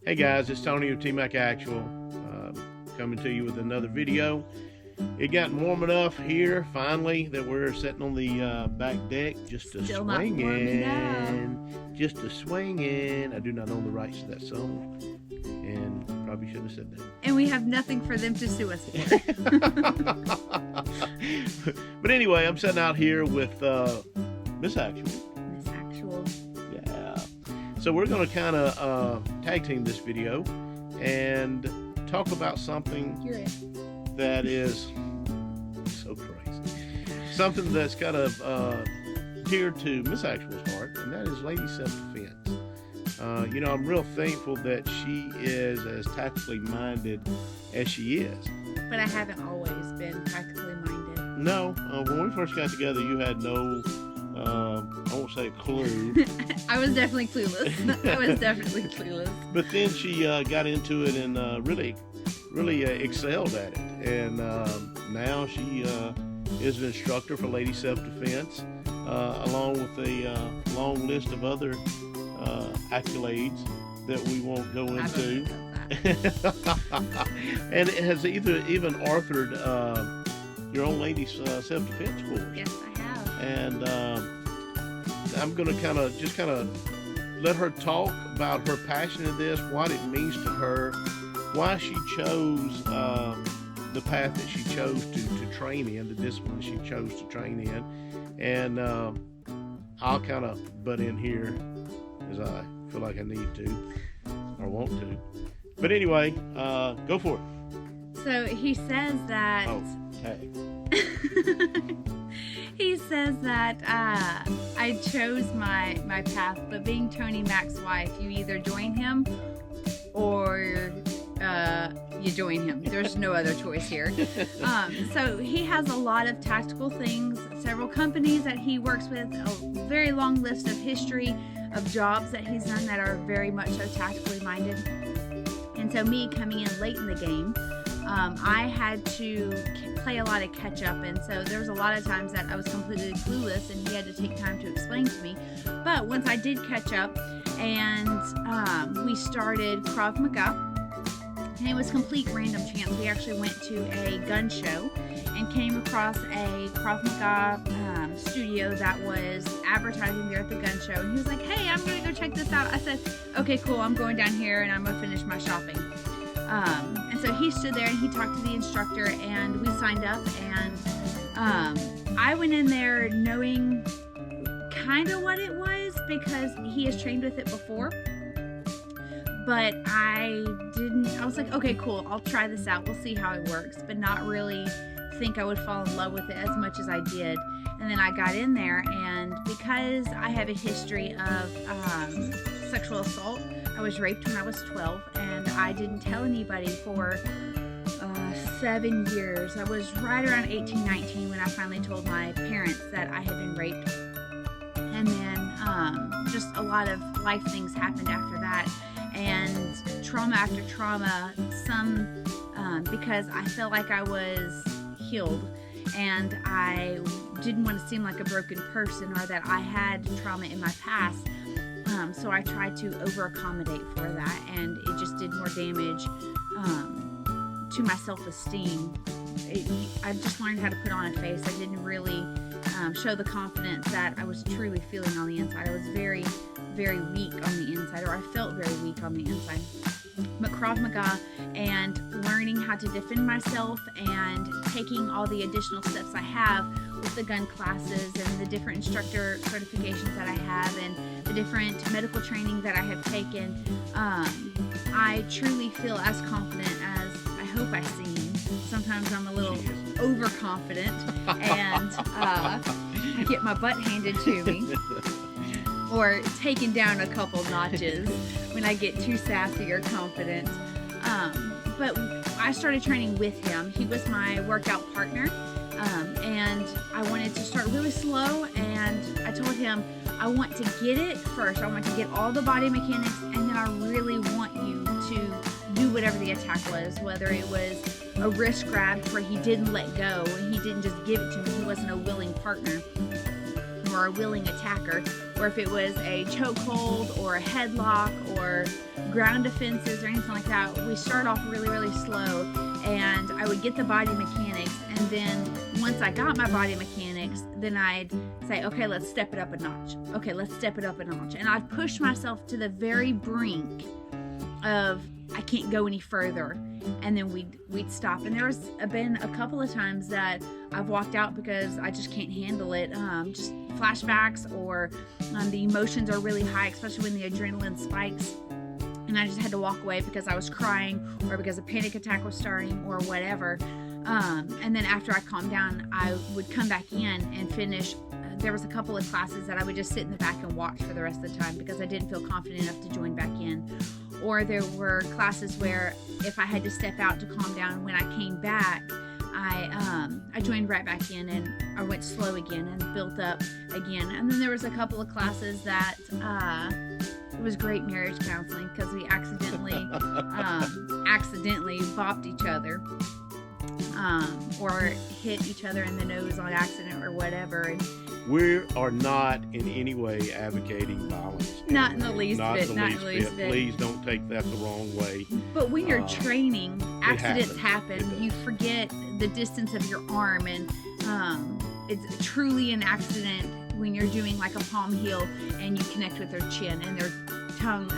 Hey guys, it's Tony of TMcActual, coming to you with another video. It got warm enough here finally that we're sitting on the back deck just a swinging, just a swinging. I do not own the rights to that song, and probably shouldn't have said that. And we have nothing for them to sue us for. But anyway, I'm sitting out here with Miss Actual. Miss Actual. Yeah. So we're going to kind of tag team this video and talk about something that is so crazy. Something that's kind of dear to Miss Actual's heart, and that is lady self-defense. You know, I'm real thankful that she is as tactically minded as she is. But I haven't always been tactically minded. No, when we first got together, you had no, I won't say clue. I was definitely clueless. But then she got into it and really excelled at it. And now she is an instructor for lady self-defense, along with a long list of other accolades that we won't go into. And it has even authored your own ladies self-defense course. Yes, I have. And I'm going to kind of let her talk about her passion in this, what it means to her, why she chose the path that she chose to train in, the discipline she chose to train in. And I'll kind of butt in here as I feel like I need to or want to. But anyway, go for it. So he says that... Oh, hey. He says that I chose my path, but being Tony Mac's wife, you either join him or you join him. There's no other choice here. So he has a lot of tactical things, several companies that he works with, a very long list of history of jobs that he's done that are very much so tactically minded. And so me coming in late in the game, I had to play a lot of catch up, and so there was a lot of times that I was completely clueless and he had to take time to explain to me. But once I did catch up and we started Krav Maga, and it was complete random chance. We actually went to a gun show and came across a Krav Maga studio that was advertising there at the gun show, and he was like, hey, I'm gonna go check this out. I said, okay, cool, I'm going down here and I'm gonna finish my shopping. And so he stood there and he talked to the instructor and we signed up, and I went in there knowing kind of what it was because he has trained with it before, but I was like, okay, cool, I'll try this out, we'll see how it works, but not really think I would fall in love with it as much as I did. And then I got in there, and because I have a history of sexual assault, I was raped when I was 12, and I didn't tell anybody for 7 years. I was right around 18, 19 when I finally told my parents that I had been raped. And then just a lot of life things happened after that, and trauma after trauma, some because I felt like I was healed and I didn't want to seem like a broken person or that I had trauma in my past. So I tried to over-accommodate for that, and it just did more damage to my self-esteem. I just learned how to put on a face. I didn't really show the confidence that I was truly feeling on the inside. I was very, very weak on the inside, or I felt very weak on the inside. But Krav Maga and learning how to defend myself and taking all the additional steps I have with the gun classes and the different instructor certifications that I have and the different medical training that I have taken, I truly feel as confident as I hope I seem. Sometimes I'm a little overconfident and I get my butt handed to me or taken down a couple notches when I get too sassy or confident. But I started training with him. He was my workout partner. And I wanted to start really slow, and I told him I want to get it first. I want to get all the body mechanics, and then I really want you to do whatever the attack was, whether it was a wrist grab where he didn't let go and he didn't just give it to me. He wasn't a willing partner or a willing attacker, or if it was a chokehold or a headlock or ground defenses or anything like that, we start off really, really slow, and I would get the body mechanics, and then once I got my body mechanics, then I'd say, okay, let's step it up a notch. Okay, let's step it up a notch. And I'd push myself to the very brink of I can't go any further, and then we'd stop. And there's been a couple of times that I've walked out because I just can't handle it. Just flashbacks, or the emotions are really high, especially when the adrenaline spikes, and I just had to walk away because I was crying or because a panic attack was starting or whatever. And then after I calmed down, I would come back in and finish. There was a couple of classes that I would just sit in the back and watch for the rest of the time because I didn't feel confident enough to join back in. Or there were classes where if I had to step out to calm down, when I came back, I joined right back in, and I went slow again and built up again. And then there was a couple of classes that it was great marriage counseling because we accidentally bopped each other. Or hit each other in the nose on accident or whatever. And we are not in any way advocating violence. Not in the least not bit. In the least bit. Please don't take that the wrong way. But when you're training, accidents happen. You forget the distance of your arm, and it's truly an accident when you're doing like a palm heel and you connect with their chin and their tongue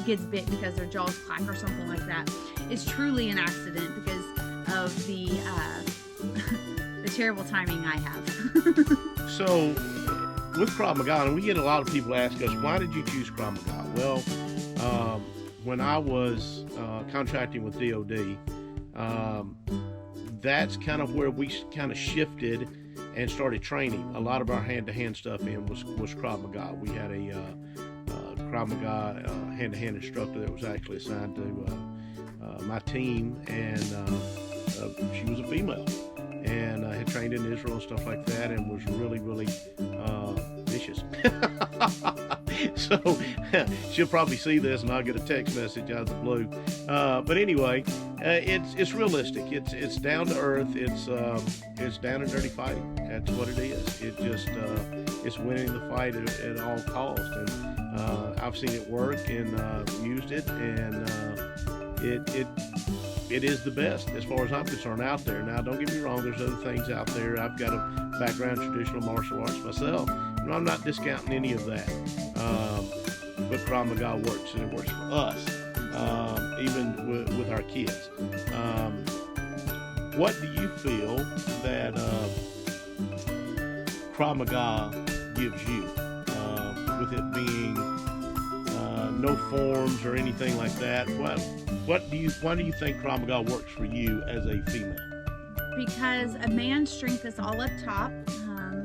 gets bit because their jaws clack or something like that. It's truly an accident because of the terrible timing I have. So, with Krav Maga, and we get a lot of people ask us, why did you choose Krav Maga? Well, when I was contracting with DOD, that's kind of where we kind of shifted and started training. A lot of our hand-to-hand stuff was Krav Maga. We had a Krav Maga hand-to-hand instructor that was actually assigned to my team, and she was a female, and had trained in Israel and stuff like that, and was really, really vicious. So she'll probably see this, and I'll get a text message out of the blue. But anyway, it's realistic. It's down to earth. It's down and dirty fighting. That's what it is. It just it's winning the fight at all costs, and I've seen it work and used it, and it is the best as far as I'm concerned out there. Now, don't get me wrong, there's other things out there. I've got a background in traditional martial arts myself. I'm not discounting any of that. But Krav Maga works, and it works for us, even with our kids. What do you feel that Krav Maga gives you, with it being no forms or anything like that? Why do you think Krav Maga works for you as a female? Because a man's strength is all up top.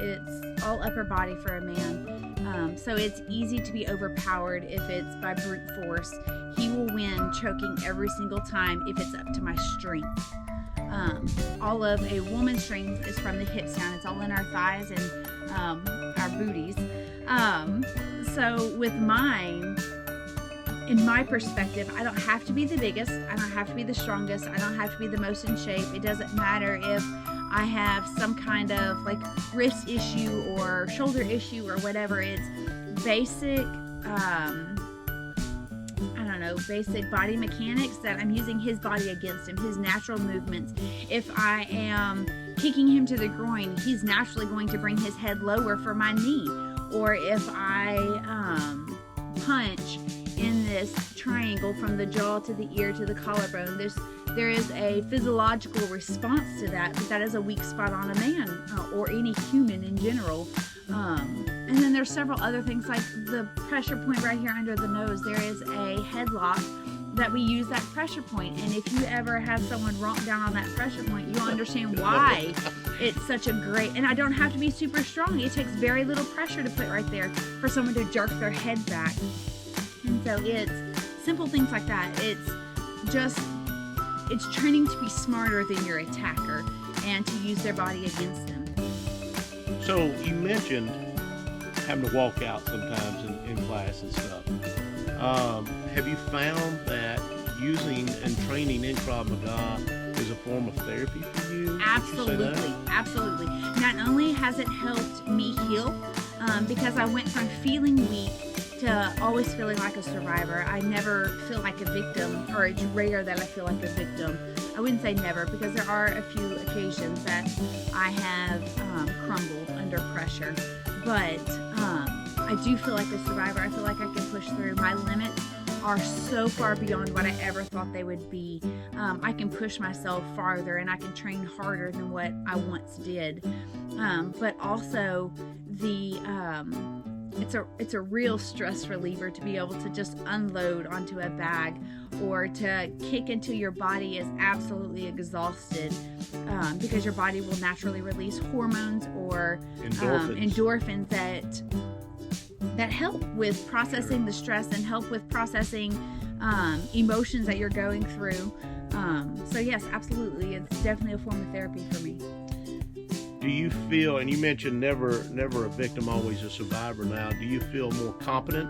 It's all upper body for a man. So it's easy to be overpowered if it's by brute force. He will win choking every single time if it's up to my strength. All of a woman's strength is from the hips down. It's all in our thighs and our booties. So with mine, in my perspective, I don't have to be the biggest. I don't have to be the strongest. I don't have to be the most in shape. It doesn't matter if I have some kind of like wrist issue or shoulder issue or whatever. It's basic, basic body mechanics that I'm using his body against him, his natural movements. If I am kicking him to the groin, he's naturally going to bring his head lower for my knee. Or if I punch in this triangle from the jaw to the ear to the collarbone, there is a physiological response to that, but that is a weak spot on a man or any human in general. And then there's several other things like the pressure point right here under the nose. There is a headlock that we use that pressure point, and if you ever have someone romp down on that pressure point, you'll understand why it's such a great, and I don't have to be super strong. It takes very little pressure to put right there for someone to jerk their head back. And so it's simple things like that. It's training to be smarter than your attacker and to use their body against them. So you mentioned having to walk out sometimes in class and stuff. Have you found that using and training in Krav Maga is a form of therapy for you? Absolutely, absolutely. Not only has it helped me heal, because I went from feeling weak to always feeling like a survivor. I never feel like a victim, or it's rare that I feel like a victim. I wouldn't say never, because there are a few occasions that I have crumbled under pressure. But I do feel like a survivor. I feel like I can push through. My limits are so far beyond what I ever thought they would be. I can push myself farther, and I can train harder than what I once did. But also it's a real stress reliever to be able to just unload onto a bag, or to kick until your body is absolutely exhausted, because your body will naturally release hormones or endorphins that help with processing the stress and help with processing emotions that you're going through. So yes, absolutely, it's definitely a form of therapy for me. Do you feel, and you mentioned never a victim, always a survivor now, do you feel more competent,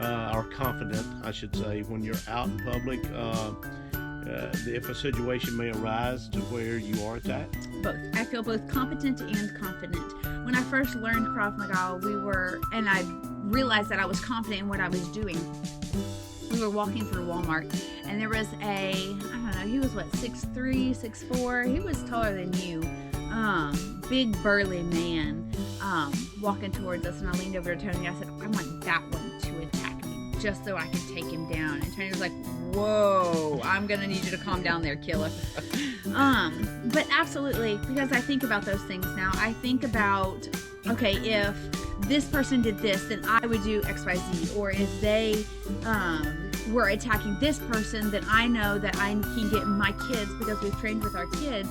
or confident, I should say, when you're out in public, if a situation may arise to where you are attacked? Both. I feel both competent and confident. When I first learned Krav Maga, and I realized that I was confident in what I was doing. We were walking through Walmart, and there was he was 6'3", 6'4", he was taller than you. Big burly man walking towards us, and I leaned over to Tony and I said, I want that one to attack me just so I can take him down. And Tony was like, whoa, I'm gonna need you to calm down there, killer. But absolutely, because I think about those things now. I think about, okay, if this person did this, then I would do XYZ, or if they were attacking this person, then I know that I can get my kids, because we've trained with our kids,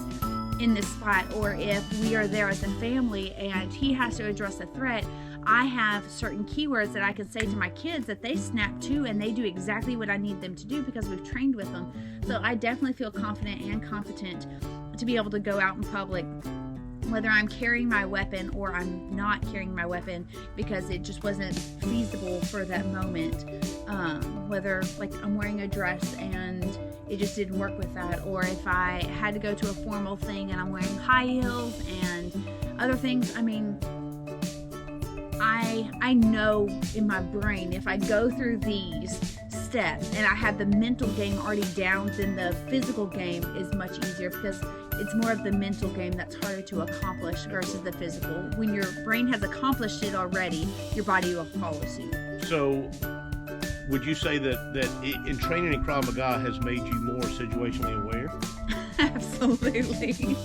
in this spot. Or if we are there as a family and he has to address a threat, I have certain keywords that I can say to my kids that they snap to, and they do exactly what I need them to do because we've trained with them. So I definitely feel confident and competent to be able to go out in public, whether I'm carrying my weapon or I'm not carrying my weapon because it just wasn't feasible for that moment. Whether like I'm wearing a dress and it just didn't work with that, or if I had to go to a formal thing and I'm wearing high heels and other things. I mean, I know in my brain, if I go through these steps and I have the mental game already down, then the physical game is much easier, because it's more of the mental game that's harder to accomplish versus the physical. When your brain has accomplished it already, your body will follow suit. So would you say that in training in Krav Maga has made you more situationally aware? Absolutely.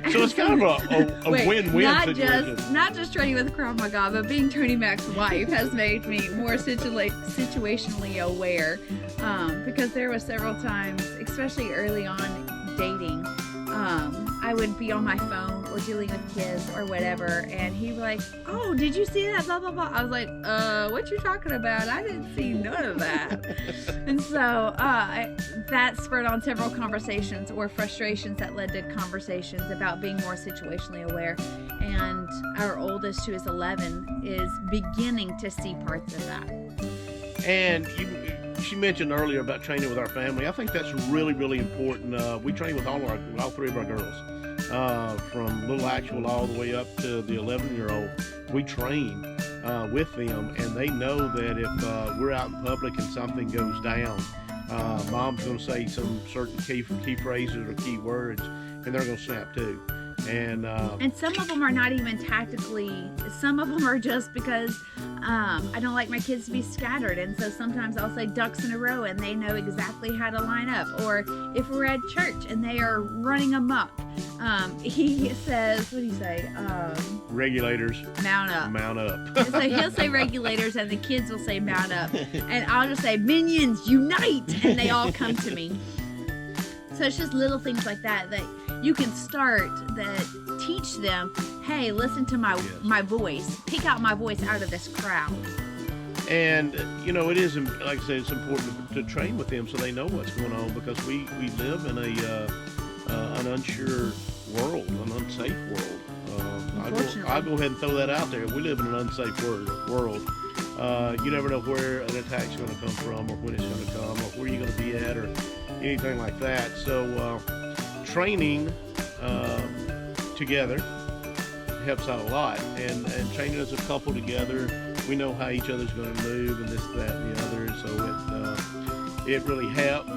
So it's kind of a win-win situation. Not just training with Krav Maga, but being Tony Mac's wife has made me more situationally aware. Because there were several times, especially early on dating, I would be on my phone or dealing with kids or whatever, and he'd be like, oh, did you see that, blah, blah, blah. I was like, what you talking about? I didn't see none of that. And so that spurred on several conversations or frustrations that led to conversations about being more situationally aware. And our oldest, who is 11, is beginning to see parts of that. And she mentioned earlier about training with our family. I think that's really, really important. We train with all three of our girls, from little actual all the way up to the 11-year-old. We train with them, and they know that if we're out in public and something goes down, mom's going to say some certain key phrases or key words, and they're going to snap too. And some of them are not even tactically. Some of them are just because I don't like my kids to be scattered, and so sometimes I'll say ducks in a row and they know exactly how to line up. Or if we're at church and they are running amok, he says, what do you say? Regulators. Mount up. Mount up. So he'll say regulators and the kids will say mount up. And I'll just say minions unite, and they all come to me. So it's just little things like that you can start that teach them, hey, listen to my voice. Pick out my voice out of this crowd. And, it is, like I said, it's important to train with them so they know what's going on, because we live in an unsure world, an unsafe world. I'll go ahead and throw that out there. We live in an unsafe world. You never know where an attack's going to come from, or when it's going to come, or where you're going to be at, or anything like that. So training together helps out a lot. And training as a couple together, we know how each other's going to move and this, that, and the other. And so it really helps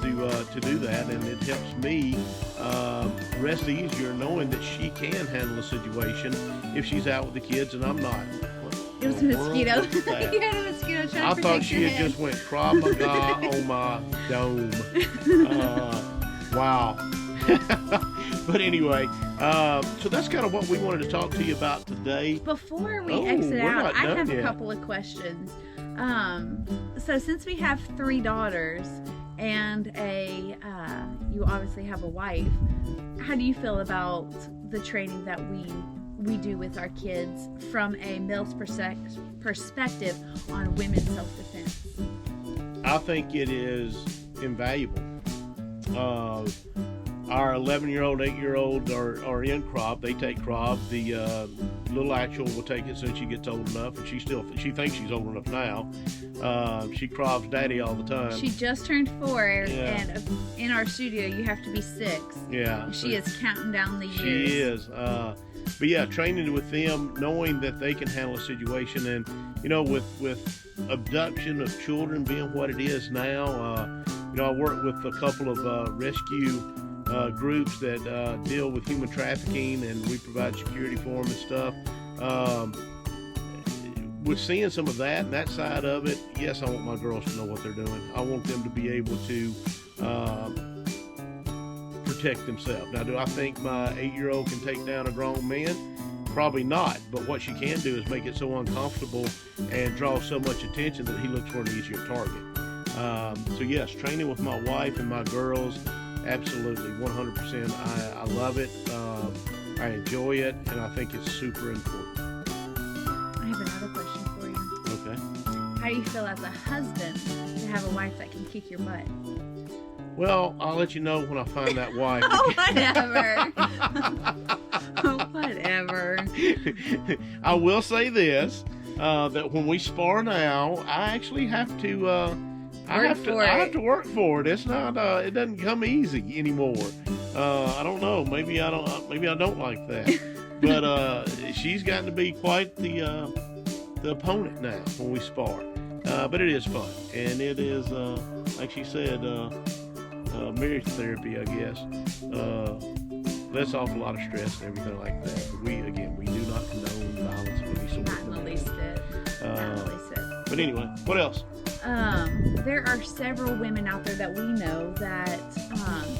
to do that, and it helps me rest easier knowing that she can handle a situation if she's out with the kids and I'm not. It was a mosquito. You had a mosquito trying I to thought protect she your had head. just went Krav Maga on my dome. Wow. But anyway, so that's kind of what we wanted to talk to you about today. Before we exit we're out, not I done have yet. a couple of questions. So since we have 3 daughters and you obviously have a wife, how do you feel about the training that we do with our kids from a male's perspective on women's self-defense? I think it is invaluable. Our 11-year-old, 8-year-old are in Krav. They take Krav. The little actual will take it since she gets old enough, and she thinks she's old enough now. She Kravs daddy all the time. She just turned 4, Yeah. and in our studio you have to be 6. Yeah, She is counting down the years. She is. But yeah, training with them, knowing that they can handle a situation, and with abduction of children being what it is now, I work with a couple of rescue groups that deal with human trafficking, and we provide security for them and stuff. With seeing some of that and that side of it, yes, I want my girls to know what they're doing. I want them to be able to protect themselves. Now, do I think my 8-year-old can take down a grown man? Probably not, but what she can do is make it so uncomfortable and draw so much attention that he looks for an easier target. So yes, training with my wife and my girls, absolutely, 100%. I love it. I enjoy it, and I think it's super important. I have another question for you. Okay. How do you feel as a husband to have a wife that can kick your butt? Well, I'll let you know when I find that wife. Oh, whatever. Whatever. I will say this, that when we spar now, I actually have to I have to work for it. It's not it doesn't come easy anymore. I don't know, maybe I don't like that. But she's gotten to be quite the opponent now when we spar. But it is fun, and it is like she said, marriage therapy, I guess. Lets off a lot of stress and everything like that. But we do not condone violence of any sort. Not in the least bit. Not in the least bit. But anyway, what else? There are several women out there that we know that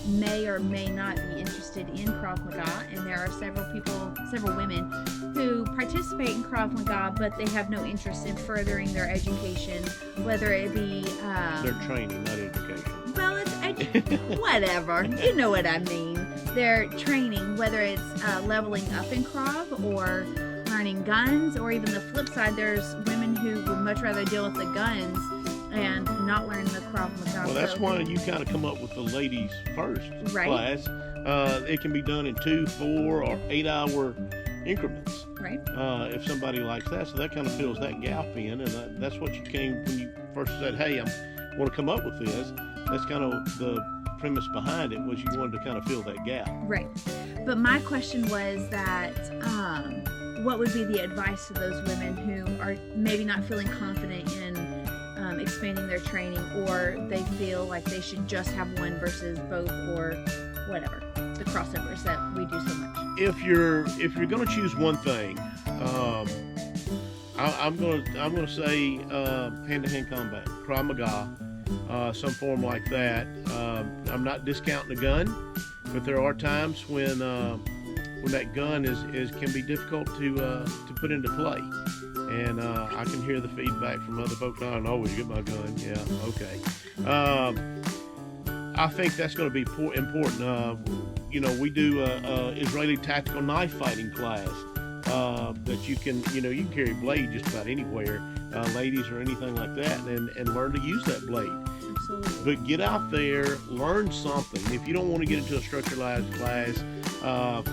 may or may not be interested in Krav Maga, and there are several women who participate in Krav Maga, but they have no interest in furthering their education, whether it be Their training, not education. well, it's whatever. You know what I mean. Their training, whether it's leveling up in Krav or learning guns, or even the flip side, there's women who would much rather deal with the guns and not learn the Krav Maga. Well, that's why you kind of come up with the ladies first Right. class. It can be done in 2, 4, or 8-hour increments. Right. If somebody likes that, so that kind of fills that gap in, and that's what you came when you first said, "Hey, I want to come up with this." That's kind of the premise behind it, was you wanted to kind of fill that gap. Right. But my question was that what would be the advice to those women who are maybe not feeling confident in expanding their training, or they feel like they should just have one versus both, or whatever, the crossovers that we do so much? If you're going to choose one thing, I'm going to say hand-to-hand combat, Krav Maga, some form like that. I'm not discounting the gun, but there are times when that gun can be difficult to put into play, and I can hear the feedback from other folks. I don't always get my gun. Yeah, okay. I think that's going to be important. We do Israeli tactical knife fighting class that you can carry a blade just about anywhere, ladies or anything like that, and learn to use that blade. Absolutely. But get out there, learn something. If you don't want to get into a structuralized class,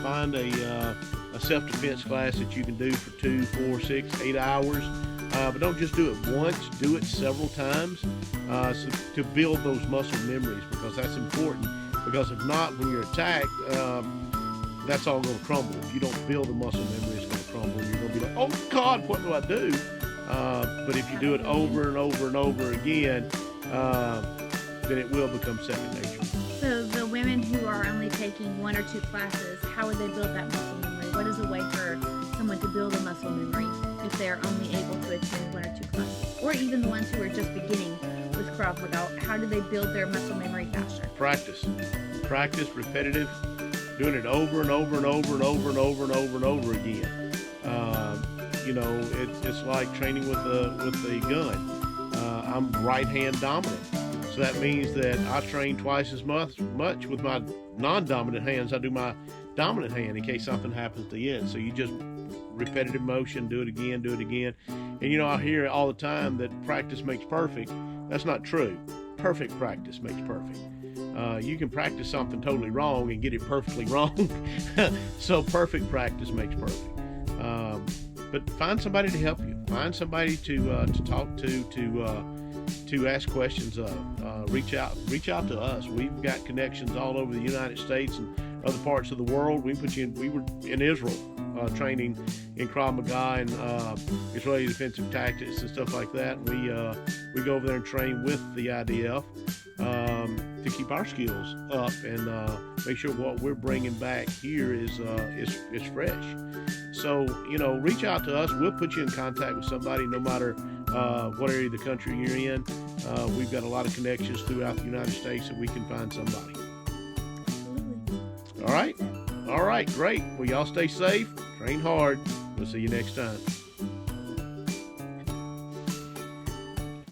find a self-defense class that you can do for 2, 4, 6, 8 hours. But don't just do it once, do it several times to build those muscle memories, because that's important. Because if not, when you're attacked, that's all going to crumble. If you don't build the muscle memory, it's going to crumble. You're going to be like, oh God, what do I do? But if you do it over and over and over again, then it will become second nature. So the women who are only taking 1 or 2 classes, how would they build that muscle memory? What is a way for someone to build a muscle memory if they're only able to attend 1 or 2 classes? Or even the ones who are just beginning with Krav Maga, how do they build their muscle memory faster? Practice, repetitive, doing it over and over and over and over and over and over and over again. It's like training with a gun. I'm right hand dominant, so that means that I train twice as much with my non-dominant hands I do my dominant hand in case something happens at the end. So you just repetitive motion, do it again. And I hear all the time that practice makes perfect. That's not true. Perfect practice makes perfect. You can practice something totally wrong and get it perfectly wrong. So perfect practice makes perfect. But find somebody to help you. Find somebody to talk to ask questions of. Reach out to us. We've got connections all over the United States and other parts of the world. We were in Israel training in Krav Maga and Israeli defensive tactics and stuff like that. We go over there and train with the IDF to keep our skills up and make sure what we're bringing back here is fresh. So reach out to us. We'll put you in contact with somebody, no matter what area of the country you're in. We've got a lot of connections throughout the United States, and we can find somebody. Absolutely. All right, great. Well, y'all stay safe, train hard. We'll see you next time.